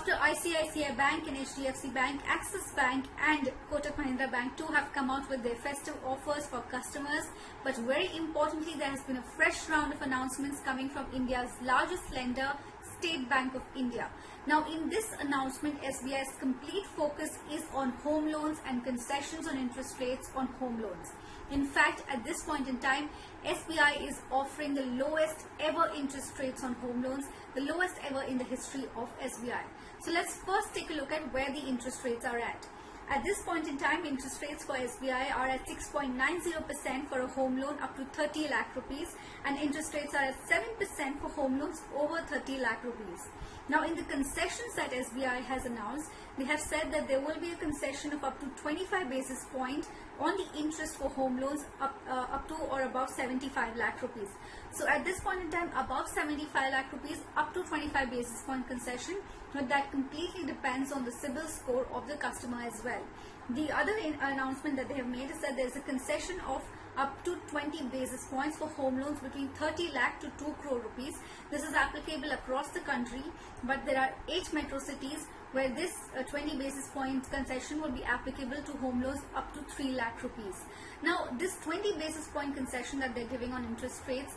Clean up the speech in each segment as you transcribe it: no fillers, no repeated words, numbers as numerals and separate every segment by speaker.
Speaker 1: After ICICI Bank and HDFC Bank, Axis Bank and Kotak Mahindra Bank too have come out with their festive offers for customers. But very importantly, there has been a fresh round of announcements coming from India's largest lender, State Bank of India. Now, in this announcement, SBI's complete focus is on home loans and concessions on interest rates on home loans. In fact, at this point in time, SBI is offering the lowest ever interest rates on home loans, the lowest ever in the history of SBI. So let's first take a look at where the interest rates are at. At this point in time, interest rates for SBI are at 6.90% for a home loan up to 30 lakh rupees, and interest rates are at 7% for home loans over 30 lakh rupees. Now, in the concessions that SBI has announced, they have said that there will be a concession of up to 25 basis points on the interest for home loans up to or above 75 lakh rupees. So at this point in time, above 75 lakh rupees, up to 25 basis point concession, but that completely depends on the CIBIL score of the customer as well. The other announcement that they have made is that there is a concession of up to 20 basis points for home loans between 30 lakh to 2 crore rupees. This is applicable across the country, but there are 8 metro cities where this 20 basis point concession will be applicable to home loans up to 3 lakh rupees. Now, this 20 basis point concession that they're giving on interest rates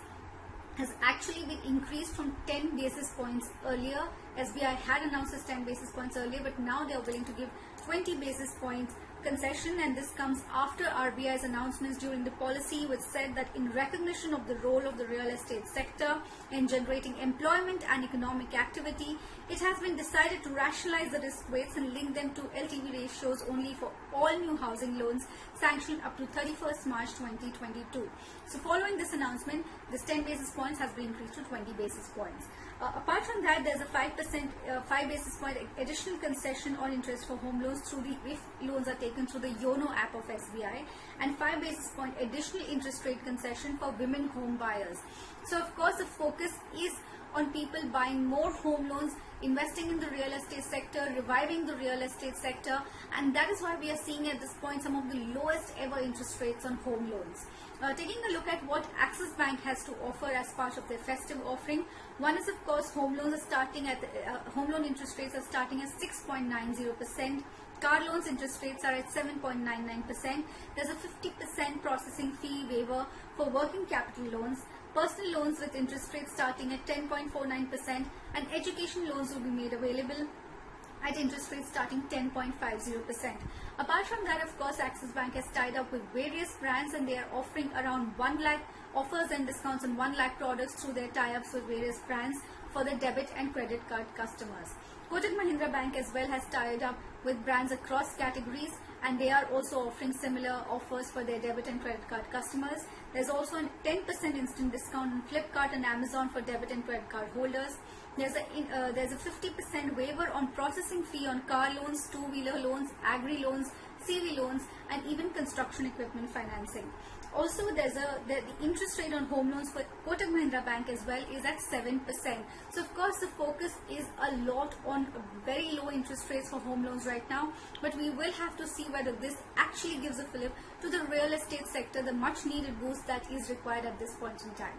Speaker 1: has actually been increased from 10 basis points earlier. SBI had announced this 10 basis points earlier, but now they are willing to give 20 basis points concession, and this comes after RBI's announcements during the policy, which said that in recognition of the role of the real estate sector in generating employment and economic activity, it has been decided to rationalize the risk weights and link them to LTV ratios only for all new housing loans sanctioned up to 31st March 2022. So following this announcement, this 10 basis points has been increased to 20 basis points. Apart from that, there's a 5 basis point additional concession on interest for home loans if loans are taken through the YONO app of SBI, and 5 basis point additional interest rate concession for women home buyers. So of course, the focus is on people buying more home loans, investing in the real estate sector, reviving the real estate sector, and that is why we are seeing at this point some of the lowest ever interest rates on home loans. Taking a look at what Axis Bank has to offer as part of their festive offering, one is of course home loans are starting at home loan interest rates are starting at 6.90%. Car loans interest rates are at 7.99%. There's a 50% processing fee waiver for working capital loans. Personal loans with interest rates starting at 10.49%, and education loans will be made available at interest rates starting 10.50%. Apart from that, of course, Axis Bank has tied up with various brands, and they are offering around 1 lakh offers and discounts on 1 lakh products through their tie-ups with various brands for the debit and credit card customers. Kotak Mahindra Bank as well has tied up with brands across categories, and they are also offering similar offers for their debit and credit card customers. There's also a 10% instant discount on Flipkart and Amazon for debit and credit card holders. There's a 50% waiver on processing fee on car loans, two-wheeler loans, agri loans, CV loans, and even construction equipment financing. Also, the interest rate on home loans for Kotak Mahindra Bank as well is at 7%. So of course, the focus is a lot on very low interest rates for home loans right now, but we will have to see whether this actually gives a fillip to the real estate sector, the much needed boost that is required at this point in time.